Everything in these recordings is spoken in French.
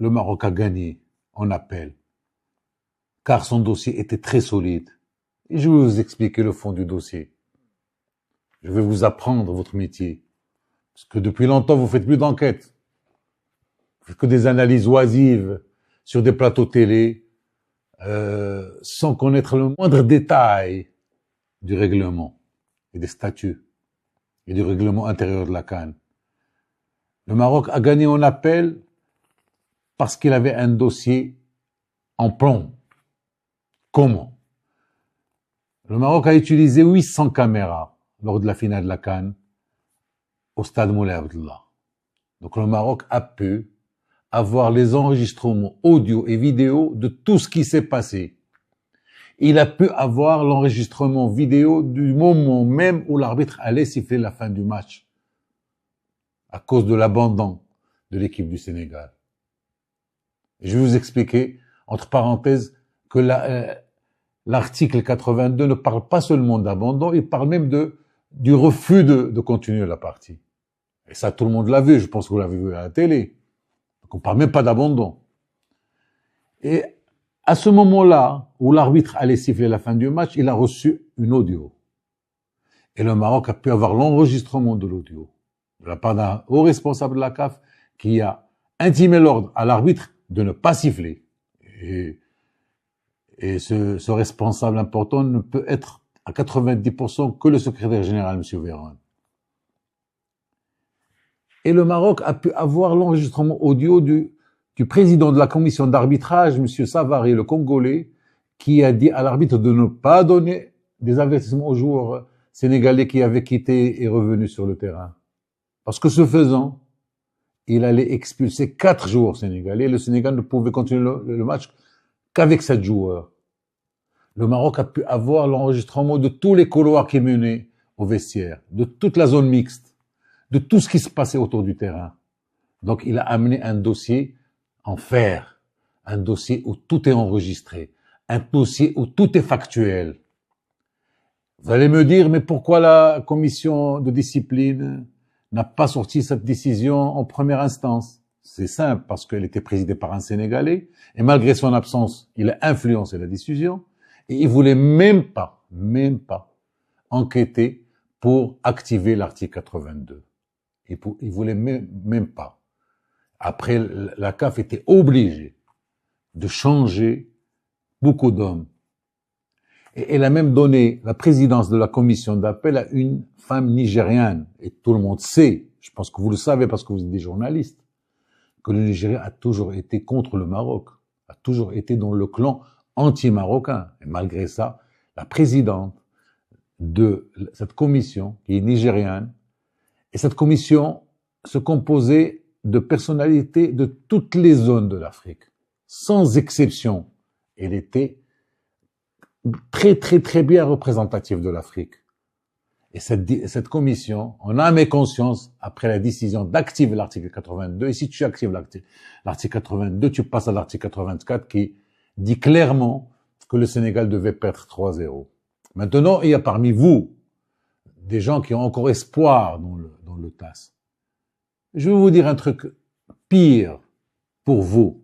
le Maroc a gagné en appel, car son dossier était très solide. Et je vais vous expliquer le fond du dossier. Je vais vous apprendre votre métier. Parce que depuis longtemps, vous faites plus d'enquêtes. Vous faites que des analyses oisives sur des plateaux télé, sans connaître le moindre détail du règlement et des statuts et du règlement intérieur de la CAN. Le Maroc a gagné en appel parce qu'il avait un dossier en plomb. Comment? Le Maroc a utilisé 800 caméras lors de la finale de la CAN au stade Moulay Abdallah. Donc le Maroc a pu avoir les enregistrements audio et vidéo de tout ce qui s'est passé. Il a pu avoir l'enregistrement vidéo du moment même où l'arbitre allait siffler la fin du match à cause de l'abandon de l'équipe du Sénégal. Je vais vous expliquer, entre parenthèses, que l'article 82 ne parle pas seulement d'abandon, il parle même du refus de continuer la partie. Et ça, tout le monde l'a vu, je pense que vous l'avez vu à la télé. Donc on parle même pas d'abandon. Et à ce moment-là, où l'arbitre allait siffler la fin du match, il a reçu une audio. Et le Maroc a pu avoir l'enregistrement de l'audio de la part d'un haut responsable de la CAF qui a intimé l'ordre à l'arbitre de ne pas siffler. Et ce responsable important ne peut être à 90% que le secrétaire général, M. Véron. Et le Maroc a pu avoir l'enregistrement audio du président de la commission d'arbitrage, M. Savary, le Congolais, qui a dit à l'arbitre de ne pas donner des avertissements aux joueurs sénégalais qui avaient quitté et revenu sur le terrain. Parce que ce faisant, il allait expulser 4 joueurs sénégalais. Le Sénégal ne pouvait continuer le match qu'avec 7 joueurs. Le Maroc a pu avoir l'enregistrement de tous les couloirs qui menaient au vestiaire, de toute la zone mixte, de tout ce qui se passait autour du terrain. Donc il a amené un dossier en fer, un dossier où tout est enregistré, un dossier où tout est factuel. Vous allez me dire, mais pourquoi la commission de discipline n'a pas sorti cette décision en première instance? C'est simple, parce qu'elle était présidée par un Sénégalais, et malgré son absence, il a influencé la décision, et il voulait même pas enquêter pour activer l'article 82. Il voulait même pas. Après, la CAF était obligée de changer beaucoup d'hommes. Et elle a même donné la présidence de la commission d'appel à une femme nigériane. Et tout le monde sait, je pense que vous le savez parce que vous êtes des journalistes, que le Nigeria a toujours été contre le Maroc, a toujours été dans le clan anti-marocain. Et malgré ça, la présidente de cette commission, qui est nigériane, et cette commission se composait de personnalités de toutes les zones de l'Afrique, sans exception. Elle était très bien représentative de l'Afrique. Et cette commission, en âme et conscience, après la décision d'activer l'article 82, et si tu actives l'article 82, tu passes à l'article 84 qui dit clairement que le Sénégal devait perdre 3-0. Maintenant, il y a parmi vous des gens qui ont encore espoir dans le TAS. Je vais vous dire un truc pire pour vous.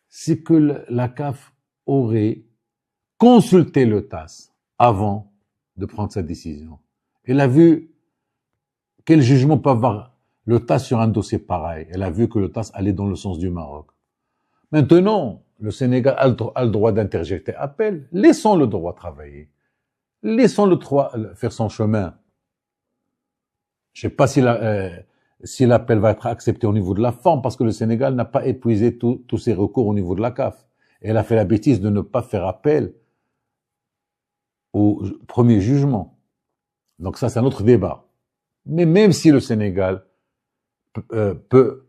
C'est que la CAF aurait consulté le TAS avant de prendre sa décision. Elle a vu quel jugement peut avoir le TAS sur un dossier pareil. Elle a vu que le TAS allait dans le sens du Maroc. Maintenant, le Sénégal a le droit d'interjecter appel. Laissons le droit travailler. Laissons le droit faire son chemin. Je ne sais pas si l'appel va être accepté au niveau de la forme, parce que le Sénégal n'a pas épuisé tous ses recours au niveau de la CAF. Et elle a fait la bêtise de ne pas faire appel au premier jugement. Donc ça, c'est un autre débat. Mais même si le Sénégal peut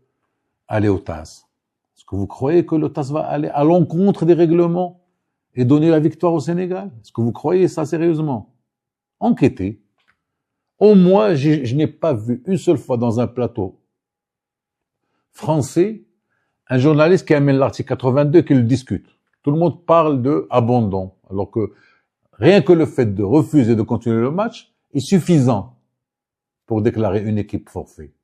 aller au TAS, est-ce que vous croyez que le TAS va aller à l'encontre des règlements et donner la victoire au Sénégal? Est-ce que vous croyez ça sérieusement? Enquêtez. Au moins, je n'ai pas vu une seule fois dans un plateau français un journaliste qui amène l'article 82 qui le discute. Tout le monde parle de abandon, alors que rien que le fait de refuser de continuer le match est suffisant pour déclarer une équipe forfait.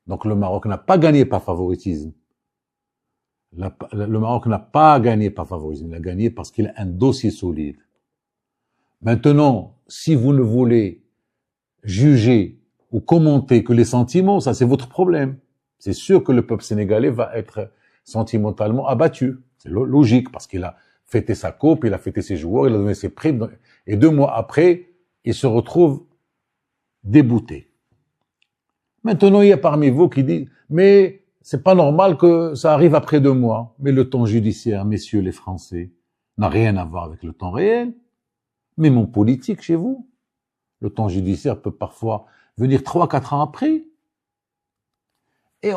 Donc le Maroc n'a pas gagné par favoritisme. Le Maroc n'a pas gagné par favoritisme, il a gagné parce qu'il a un dossier solide. Maintenant, si vous ne voulez juger ou commenter que les sentiments, ça c'est votre problème. C'est sûr que le peuple sénégalais va être sentimentalement abattu. C'est logique parce qu'il a fêté sa coupe, il a fêté ses joueurs, il a donné ses primes. Et 2 mois après, il se retrouve débouté. Maintenant, il y a parmi vous qui disent, mais c'est pas normal que ça arrive après 2 mois. Mais le temps judiciaire, messieurs les Français, n'a rien à voir avec le temps réel. Même en politique chez vous, le temps judiciaire peut parfois venir 3-4 ans après. Et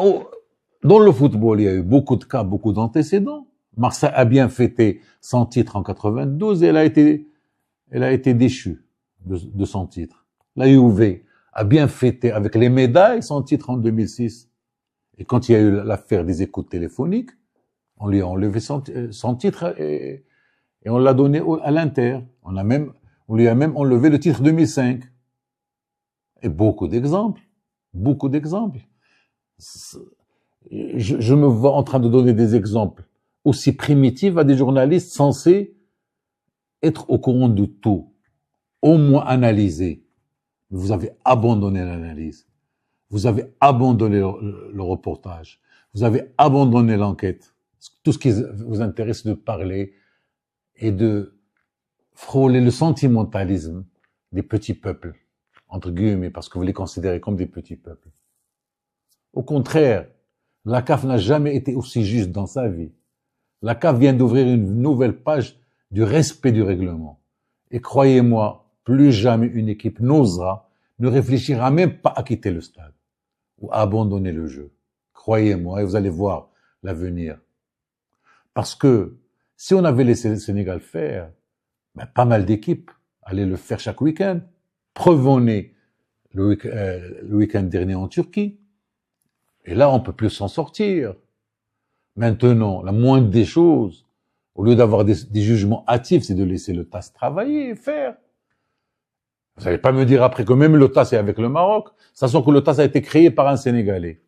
dans le football, il y a eu beaucoup de cas, beaucoup d'antécédents. Marseille a bien fêté son titre en 92 et elle a été déchue de son titre. La Juve a bien fêté avec les médailles son titre en 2006. Et quand il y a eu l'affaire des écoutes téléphoniques, on lui a enlevé son titre et on l'a donné à l'Inter. On lui a même enlevé le titre 2005. Et beaucoup d'exemples. Beaucoup d'exemples. Je me vois en train de donner des exemples aussi primitifs à des journalistes censés être au courant de tout, au moins analyser. Vous avez abandonné l'analyse. Vous avez abandonné le reportage. Vous avez abandonné l'enquête. Tout ce qui vous intéresse, de parler et de frôler le sentimentalisme des petits peuples, entre guillemets, parce que vous les considérez comme des petits peuples. Au contraire, la CAF n'a jamais été aussi juste dans sa vie. La CAF vient d'ouvrir une nouvelle page du respect du règlement. Et croyez-moi, plus jamais une équipe n'osera, ne réfléchira même pas à quitter le stade ou à abandonner le jeu. Croyez-moi, et vous allez voir l'avenir. Parce que si on avait laissé le Sénégal faire, pas mal d'équipes allaient le faire chaque week-end. Preuve-en-est le week-end dernier en Turquie. Et là, on peut plus s'en sortir. Maintenant, la moindre des choses, au lieu d'avoir des jugements hâtifs, c'est de laisser le TAS travailler et faire. Vous n'allez pas me dire après que même le TAS est avec le Maroc, sachant que le TAS a été créé par un Sénégalais.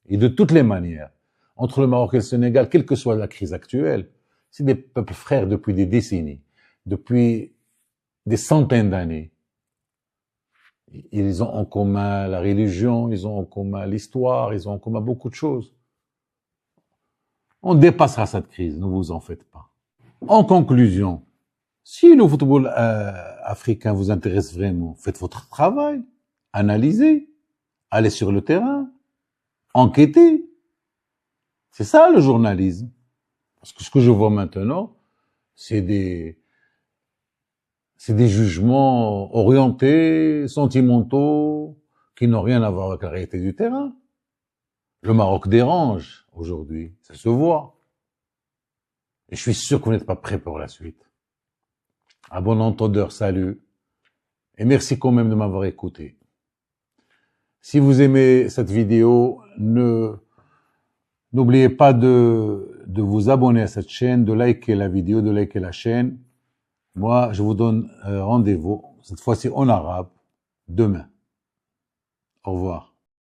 Et de toutes les manières, entre le Maroc et le Sénégal, quelle que soit la crise actuelle, c'est des peuples frères depuis des décennies, depuis des centaines d'années. Ils ont en commun la religion, ils ont en commun l'histoire, ils ont en commun beaucoup de choses. On dépassera cette crise, ne vous en faites pas. En conclusion, si le football africain vous intéresse vraiment, faites votre travail, analysez, allez sur le terrain, enquêtez. C'est ça le journalisme. Parce que ce que je vois maintenant, c'est des jugements orientés, sentimentaux, qui n'ont rien à voir avec la réalité du terrain. Le Maroc dérange aujourd'hui, ça se voit. Et je suis sûr que vous n'êtes pas prêts pour la suite. À bon entendeur, salut. Et merci quand même de m'avoir écouté. Si vous aimez cette vidéo, n'oubliez pas de vous abonner à cette chaîne, de liker la vidéo, de liker la chaîne. Moi, je vous donne rendez-vous, cette fois-ci en arabe, demain. Au revoir.